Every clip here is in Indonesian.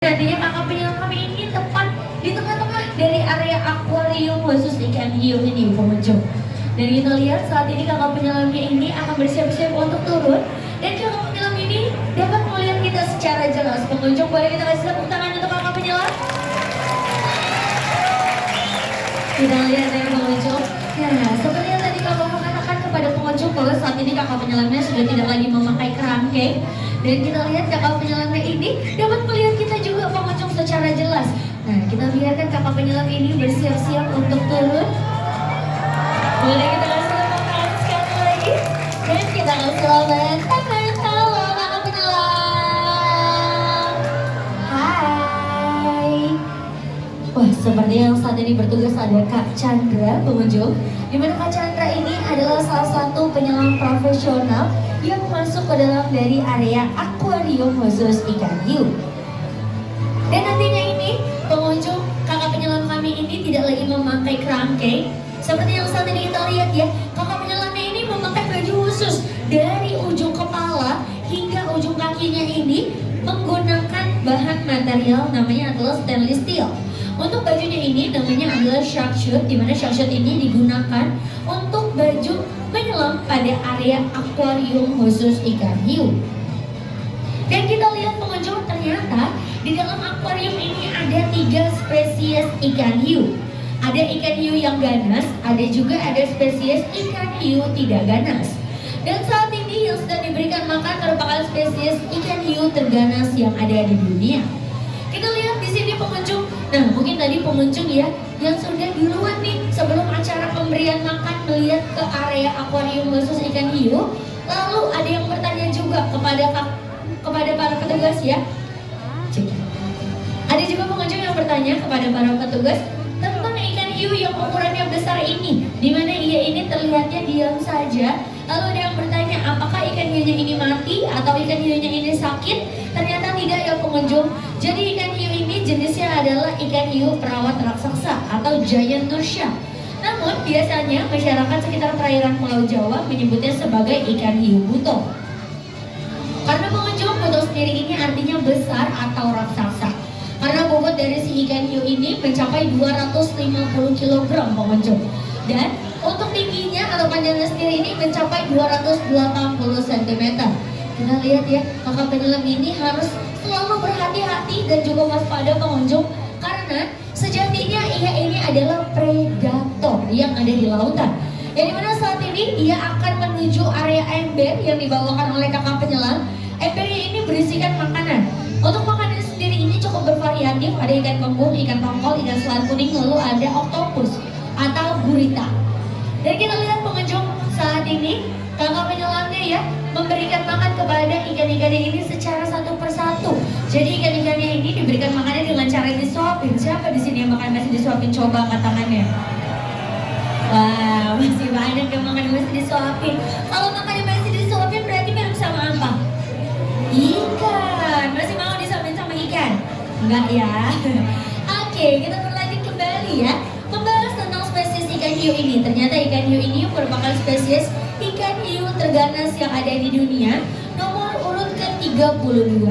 Nantinya kakak penyelam kami ini tepat di tengah-tengah dari area akuarium khusus ikan hiu ini pengunjung. Dan kita lihat saat ini kakak penyelamnya ini akan bersiap-siap untuk turun. Dan kakak penyelam ini dapat melihat kita secara jelas. Pengunjung, boleh kita kasih tepuk tangan untuk kakak penyelam? Kita lihat ya pengunjung. Nah, seperti yang tadi kakak mengatakan kepada pengunjung bahwa saat ini kakak penyelamnya sudah tidak lagi memakai kerangkeng. Dan kita lihat kakak penyelamnya ini dapat melihat kita juga pengunjung secara jelas. Nah, kita biarkan kakak penyelam ini bersiap-siap untuk turun. Boleh kita kasih tepuk tangan sekali lagi. Dan kita kasih lambaian tangan. Halo kakak penyelam. Hai. Wah, seperti yang saat ini bertugas ada Kak Chandra pengunjung. Dimana Kak Chandra ini adalah salah satu penyelam profesional yang masuk ke dalam dari area akuarium khusus ikan hiu. Dan nantinya ini pengunjung, kakak penyelam kami ini tidak lagi memakai kerangkeng. Seperti yang saat ini kita lihat ya, kakak penyelamnya ini memakai baju khusus dari ujung kepala hingga ujung kakinya ini menggunakan bahan material namanya adalah stainless steel. Untuk bajunya ini namanya adalah shark suit, di mana shark suit ini digunakan untuk baju menyelam pada area akuarium khusus ikan hiu. Dan kita lihat pengunjung, ternyata di dalam akuarium ini ada 3 spesies ikan hiu. Ada ikan hiu yang ganas, ada spesies ikan hiu tidak ganas. Dan saat ini yang sedang diberikan makan merupakan spesies ikan hiu terganas yang ada di dunia. Kita lihat di sini pengunjung. Nah, mungkin tadi pengunjung ya yang sudah duluan nih sebelum acara pemberian makan melihat ke area akuarium khusus ikan hiu. Lalu ada yang bertanya juga kepada para petugas ya. Ada juga pengunjung yang bertanya kepada para petugas tentang ikan hiu yang ukurannya besar ini, di mana ia ini terlihatnya diam saja. Lalu ada yang bertanya apakah ikan hiunya ini mati atau ikan hiunya ini sakit? Ternyata tidak ya pengunjung. Jadi ikan hiu ini jenisnya adalah ikan hiu perawat raksasa atau giant nursia. Namun biasanya masyarakat sekitar perairan Pulau Jawa menyebutnya sebagai ikan hiu buto. Karena pengunjung, buto sendiri ini artinya besar atau raksasa. Karena bobot dari si ikan hiu ini mencapai 250 kg pengunjung. Dan untuk tingginya atau panjangnya sendiri ini mencapai 280 cm. Kita lihat ya, kakak penyelam ini harus selalu berhati-hati dan juga waspada pengunjung. Karena sejatinya ia ini adalah predator yang ada di lautan. Yang dimana saat ini ia akan menuju area ember yang dibawakan oleh kakak penyelam. Embernya ini berisikan makanan. Untuk makanan sendiri ini cukup bervariatif. Ada ikan kembung, ikan tongkol, ikan selat kuning, lalu ada oktopus atau gurita. Dan kita lihat pengunjung, saat ini kakak penyelamnya ya memberikan makan kepada ikan-ikannya ini secara satu persatu. Jadi ikan-ikannya ini diberikan makannya dengan cara disuapin. Siapa di sini yang makan masih disuapin? Coba angkat tangannya. Wah, masih banyak yang makan masih disuapin. Kalau makannya masih disuapin berarti mirip sama apa? Ikan. Masih mau disuapin sama ikan? Enggak ya. Oke, kita berlanjut kembali ya, membahas tentang spesies ikan hiu ini. Ternyata ikan hiu ini merupakan spesies ikan hiu terganas yang ada di dunia, nomor urut ke-32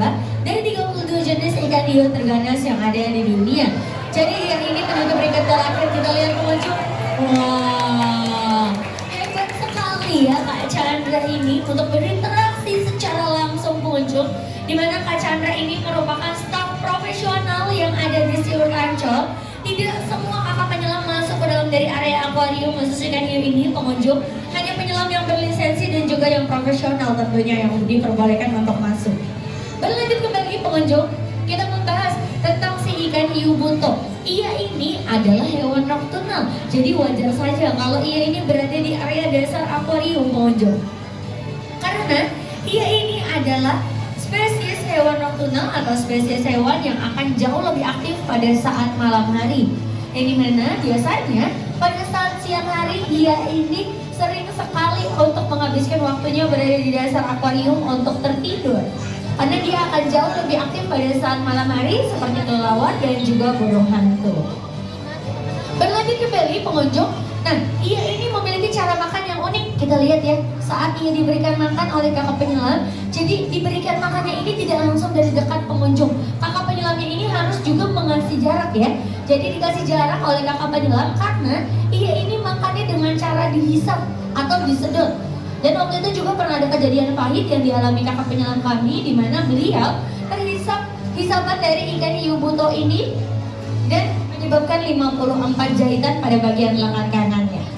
dari 32 jenis ikan hiu terganas yang ada di dunia. Jadi yang ini penutup peringkat terakhir, kita lihat pengunjung. Wah, hebat sekali ya Kak Chandra ini untuk berinteraksi secara langsung pengunjung. Dimana Kak Chandra ini merupakan staf profesional yang ada di Siur Ancol. Tidak semua kakak penyelam masuk ke dalam dari area akuarium khusus ikan hiu ini pengunjung. Hanya penyelam yang berlisensi dan juga yang profesional tentunya yang diperbolehkan untuk masuk. Berlanjut kembali pengunjung, kita membahas tentang si ikan hiu buto. Ia ini adalah hewan nokturnal, jadi wajar saja kalau ia ini berada di area dasar akuarium pengunjung. Karena ia ini adalah spesies hewan nokturnal atau spesies hewan yang akan jauh lebih aktif pada saat malam hari. Yang dimana biasanya pada saat siang hari ia ini sering sekali untuk menghabiskan waktunya berada di dasar akuarium untuk tertidur. Karena dia akan jauh lebih aktif pada saat malam hari seperti kelelawar dan juga burung hantu. Berlanjut kembali pengunjung. Nah, ia ini memiliki cara makan yang unik. Kita lihat ya, saat ia diberikan makan oleh kakak penyelam. Jadi diberikan makannya ini tidak langsung dari dekat pengunjung. Kakak penyelamnya ini harus juga mengasih jarak ya. Jadi dikasih jarak oleh kakak penyelam karena ia ini makannya dengan cara dihisap atau disedot. Dan waktu itu juga pernah ada kejadian pahit yang dialami kakak penyelam kami, di mana beliau terhisap hisapan dari ikan hiu buto ini dan menyebabkan 54 jahitan pada bagian lengan kanannya.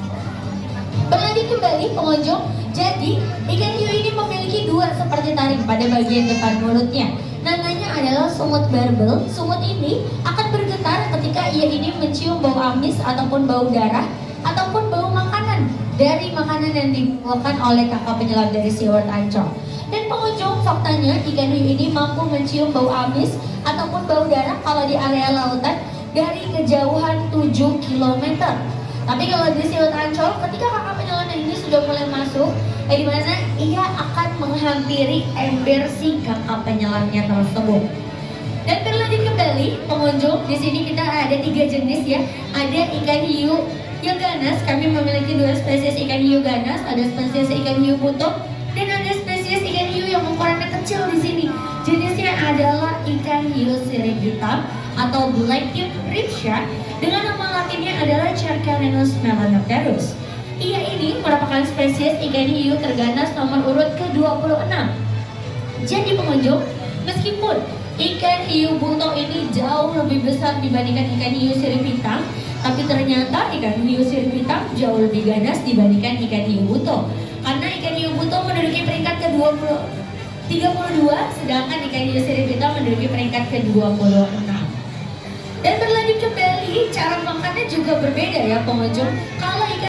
Berlanjut kembali pengunjung, jadi ikan hiu ini memiliki dua seperti taring pada bagian depan mulutnya. Namanya adalah sungut barbel. Sungut ini akan bergetar ketika ia ini mencium bau amis ataupun bau darah ataupun bau makanan dari makanan yang dibawakan oleh kakak penyelam dari SeaWorld Ancol. Dan pengunjung, faktanya ikan hiu ini mampu mencium bau amis ataupun bau darah kalau di area lautan dari kejauhan 7 km. Tapi kalau di SeaWorld Ancol, ketika kakak penyelam ini sudah mulai masuk, di mana ia akan menghampiri ember si kakak penyelamnya tersebut. Dan berlanjut kembali pengunjung, di sini kita ada 3 jenis ya. Ada ikan hiu yang ganas, kami memiliki 2 spesies ikan hiu ganas, ada spesies ikan hiu buto, dan ada spesies ikan hiu yang ukurannya kecil di sini. Jenisnya adalah ikan hiu sirip hitam atau black-tip ripshark dengan nama latinnya adalah Cercarenus melanopterus. Ia ini merupakan spesies ikan hiu terganas nomor urut ke-26. Jadi pengunjung, meskipun ikan hiu buto ini jauh lebih besar dibandingkan ikan hiu sirip hitam, tapi ternyata ikan hiu sirip hitam jauh lebih ganas dibandingkan ikan hiu buto. Karena ikan hiu buto menduduki peringkat ke-32, sedangkan ikan hiu sirip hitam menduduki peringkat ke-26. Dan berlanjut kembali, cara makannya juga berbeda ya pengunjung. Kalau ikan